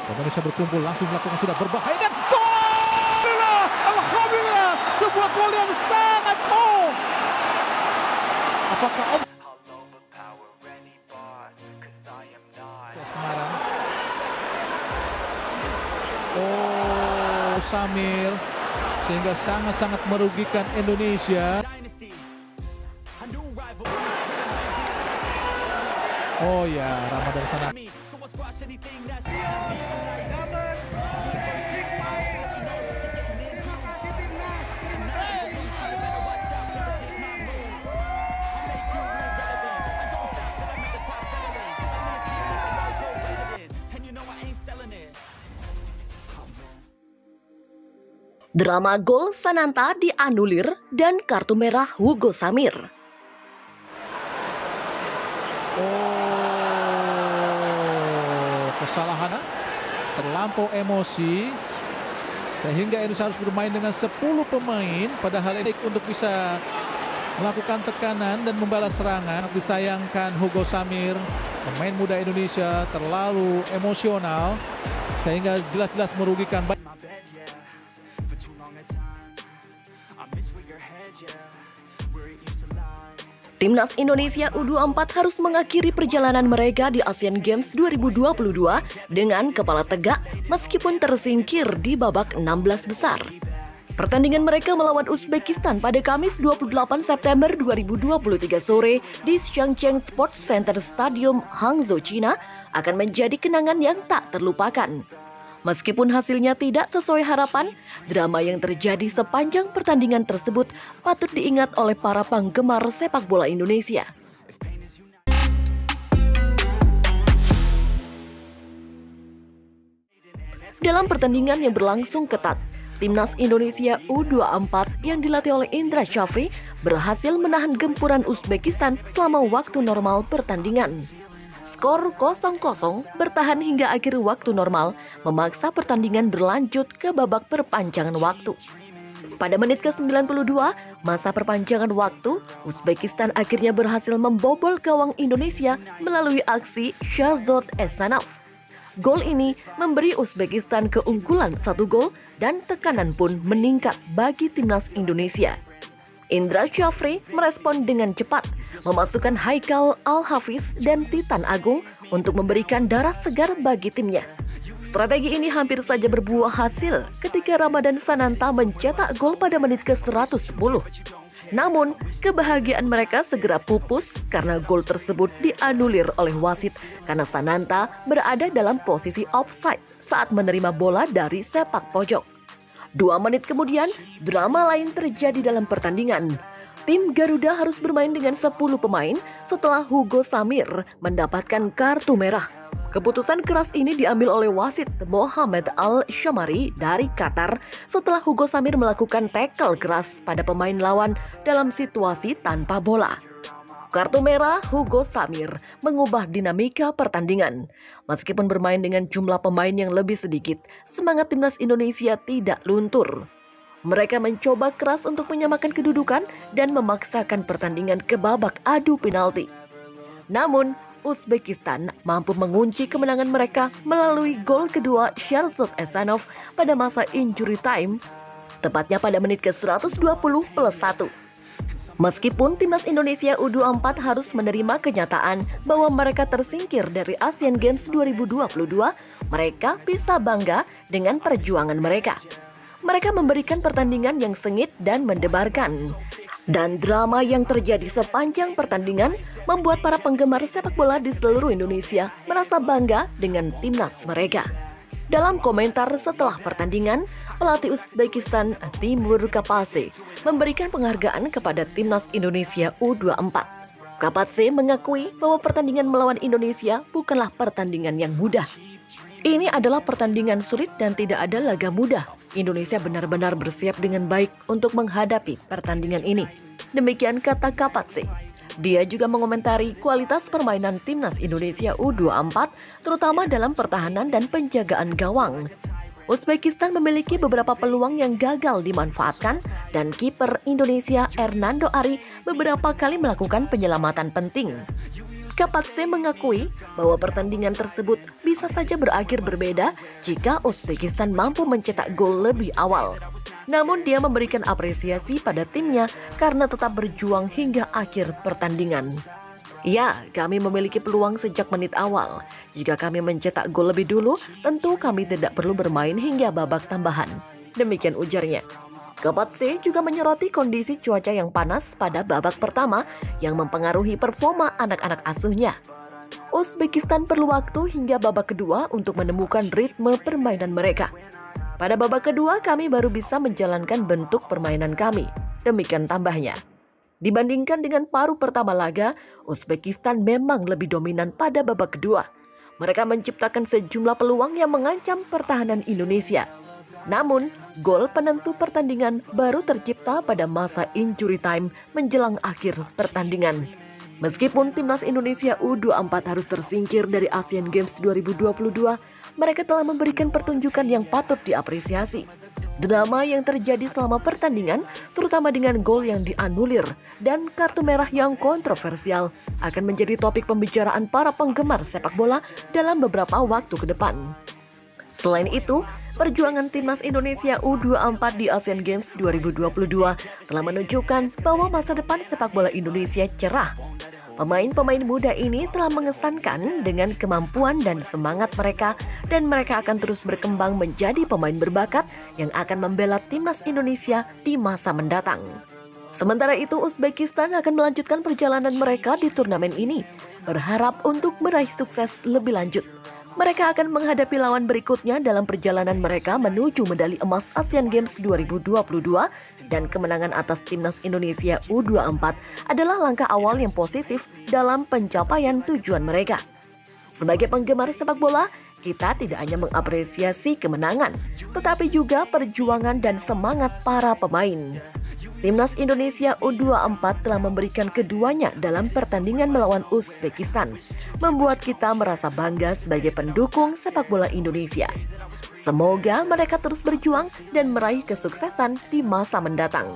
Indonesia berkumpul langsung melakukan sudah berbahaya dan gol! Alhamdulillah, sebuah gol yang sangat apakah Semarang? Samir, sehingga sangat-sangat merugikan Indonesia. Oh ya, Ramadan sana. Drama gol Sananta dianulir dan kartu merah Hugo Samir. Kesalahan, terlampau emosi sehingga Indonesia harus bermain dengan 10 pemain, padahal ini untuk bisa melakukan tekanan dan membalas serangan. Disayangkan Hugo Samir, pemain muda Indonesia, terlalu emosional sehingga jelas-jelas merugikan. Timnas Indonesia U24 harus mengakhiri perjalanan mereka di Asian Games 2022 dengan kepala tegak meskipun tersingkir di babak 16 besar. Pertandingan mereka melawan Uzbekistan pada Kamis 28 September 2023 sore di Changcheng Sports Center Stadium, Hangzhou, China akan menjadi kenangan yang tak terlupakan. Meskipun hasilnya tidak sesuai harapan, drama yang terjadi sepanjang pertandingan tersebut patut diingat oleh para penggemar sepak bola Indonesia. Dalam pertandingan yang berlangsung ketat, Timnas Indonesia U24 yang dilatih oleh Indra Syafri berhasil menahan gempuran Uzbekistan selama waktu normal pertandingan. Skor 0-0 bertahan hingga akhir waktu normal, memaksa pertandingan berlanjut ke babak perpanjangan waktu. Pada menit ke-92, masa perpanjangan waktu, Uzbekistan akhirnya berhasil membobol gawang Indonesia melalui aksi Shahzod Esanov. Gol ini memberi Uzbekistan keunggulan 1 gol dan tekanan pun meningkat bagi timnas Indonesia. Indra Syafri merespon dengan cepat, memasukkan Haikal Al-Hafiz dan Titan Agung untuk memberikan darah segar bagi timnya. Strategi ini hampir saja berbuah hasil ketika Ramadan Sananta mencetak gol pada menit ke-110. Namun, kebahagiaan mereka segera pupus karena gol tersebut dianulir oleh wasit karena Sananta berada dalam posisi offside saat menerima bola dari sepak pojok. 2 menit kemudian, drama lain terjadi dalam pertandingan. Tim Garuda harus bermain dengan 10 pemain setelah Hugo Samir mendapatkan kartu merah. Keputusan keras ini diambil oleh wasit Mohamed Al-Shamari dari Qatar setelah Hugo Samir melakukan tackle keras pada pemain lawan dalam situasi tanpa bola. Kartu merah Hugo Samir mengubah dinamika pertandingan. Meskipun bermain dengan jumlah pemain yang lebih sedikit, semangat timnas Indonesia tidak luntur. Mereka mencoba keras untuk menyamakan kedudukan dan memaksakan pertandingan ke babak adu penalti. Namun, Uzbekistan mampu mengunci kemenangan mereka melalui gol kedua Shahzod Esanov pada masa injury time, tepatnya pada menit ke-120+1. Meskipun timnas Indonesia U24 harus menerima kenyataan bahwa mereka tersingkir dari Asian Games 2022, mereka bisa bangga dengan perjuangan mereka. Mereka memberikan pertandingan yang sengit dan mendebarkan. Dan drama yang terjadi sepanjang pertandingan membuat para penggemar sepak bola di seluruh Indonesia merasa bangga dengan timnas mereka. Dalam komentar setelah pertandingan, pelatih Uzbekistan Timur Kapase memberikan penghargaan kepada timnas Indonesia U24. Kapase mengakui bahwa pertandingan melawan Indonesia bukanlah pertandingan yang mudah. Ini adalah pertandingan sulit dan tidak ada laga mudah. Indonesia benar-benar bersiap dengan baik untuk menghadapi pertandingan ini. Demikian kata Kapase. Dia juga mengomentari kualitas permainan timnas Indonesia U24, terutama dalam pertahanan dan penjagaan gawang. Uzbekistan memiliki beberapa peluang yang gagal dimanfaatkan dan kiper Indonesia Hernando Ari beberapa kali melakukan penyelamatan penting. Kapatse mengakui bahwa pertandingan tersebut bisa saja berakhir berbeda jika Uzbekistan mampu mencetak gol lebih awal. Namun dia memberikan apresiasi pada timnya karena tetap berjuang hingga akhir pertandingan. Ya, kami memiliki peluang sejak menit awal. Jika kami mencetak gol lebih dulu, tentu kami tidak perlu bermain hingga babak tambahan. Demikian ujarnya. Kapatse juga menyoroti kondisi cuaca yang panas pada babak pertama yang mempengaruhi performa anak-anak asuhnya. Uzbekistan perlu waktu hingga babak kedua untuk menemukan ritme permainan mereka. Pada babak kedua kami baru bisa menjalankan bentuk permainan kami. Demikian tambahnya. Dibandingkan dengan paruh pertama laga, Uzbekistan memang lebih dominan pada babak kedua. Mereka menciptakan sejumlah peluang yang mengancam pertahanan Indonesia. Namun, gol penentu pertandingan baru tercipta pada masa injury time menjelang akhir pertandingan. Meskipun timnas Indonesia U24 harus tersingkir dari Asian Games 2022, mereka telah memberikan pertunjukan yang patut diapresiasi. Drama yang terjadi selama pertandingan, terutama dengan gol yang dianulir dan kartu merah yang kontroversial, akan menjadi topik pembicaraan para penggemar sepak bola dalam beberapa waktu ke depan. Selain itu, perjuangan timnas Indonesia U24 di Asian Games 2022 telah menunjukkan bahwa masa depan sepak bola Indonesia cerah. Pemain-pemain muda ini telah mengesankan dengan kemampuan dan semangat mereka, dan mereka akan terus berkembang menjadi pemain berbakat yang akan membela timnas Indonesia di masa mendatang. Sementara itu, Uzbekistan akan melanjutkan perjalanan mereka di turnamen ini, berharap untuk meraih sukses lebih lanjut. Mereka akan menghadapi lawan berikutnya dalam perjalanan mereka menuju medali emas Asian Games 2022, dan kemenangan atas timnas Indonesia U24 adalah langkah awal yang positif dalam pencapaian tujuan mereka. Sebagai penggemar sepak bola, kita tidak hanya mengapresiasi kemenangan, tetapi juga perjuangan dan semangat para pemain. Timnas Indonesia U24 telah memberikan keduanya dalam pertandingan melawan Uzbekistan, membuat kita merasa bangga sebagai pendukung sepak bola Indonesia. Semoga mereka terus berjuang dan meraih kesuksesan di masa mendatang.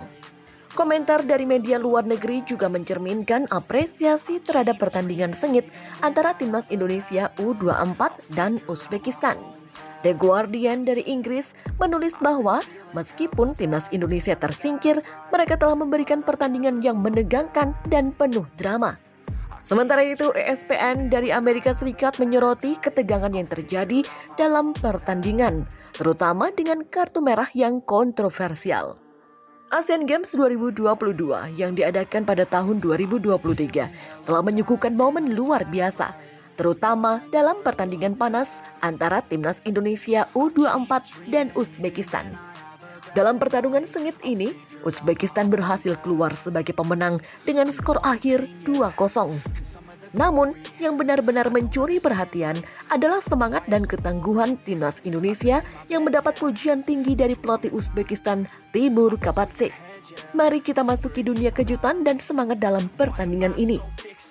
Komentar dari media luar negeri juga mencerminkan apresiasi terhadap pertandingan sengit antara timnas Indonesia U24 dan Uzbekistan. The Guardian dari Inggris menulis bahwa meskipun timnas Indonesia tersingkir, mereka telah memberikan pertandingan yang menegangkan dan penuh drama. Sementara itu, ESPN dari Amerika Serikat menyoroti ketegangan yang terjadi dalam pertandingan, terutama dengan kartu merah yang kontroversial. Asian Games 2022 yang diadakan pada tahun 2023 telah menyuguhkan momen luar biasa, terutama dalam pertandingan panas antara timnas Indonesia U24 dan Uzbekistan. Dalam pertarungan sengit ini, Uzbekistan berhasil keluar sebagai pemenang dengan skor akhir 2-0. Namun, yang benar-benar mencuri perhatian adalah semangat dan ketangguhan timnas Indonesia yang mendapat pujian tinggi dari pelatih Uzbekistan, Timur Kapatse. Mari kita masuki dunia kejutan dan semangat dalam pertandingan ini.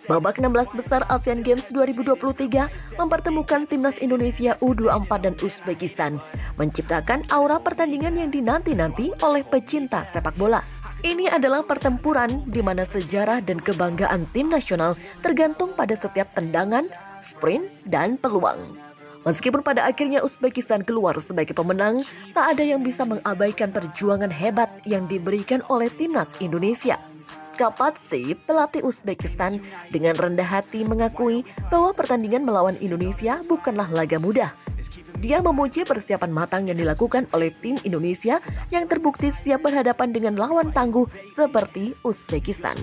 Babak 16 besar Asian Games 2023 mempertemukan timnas Indonesia U24 dan Uzbekistan, menciptakan aura pertandingan yang dinanti-nanti oleh pecinta sepak bola. Ini adalah pertempuran di mana sejarah dan kebanggaan tim nasional tergantung pada setiap tendangan, sprint, dan peluang. Meskipun pada akhirnya Uzbekistan keluar sebagai pemenang, tak ada yang bisa mengabaikan perjuangan hebat yang diberikan oleh timnas Indonesia. Kapatse, pelatih Uzbekistan, dengan rendah hati mengakui bahwa pertandingan melawan Indonesia bukanlah laga mudah. Dia memuji persiapan matang yang dilakukan oleh tim Indonesia yang terbukti siap berhadapan dengan lawan tangguh seperti Uzbekistan.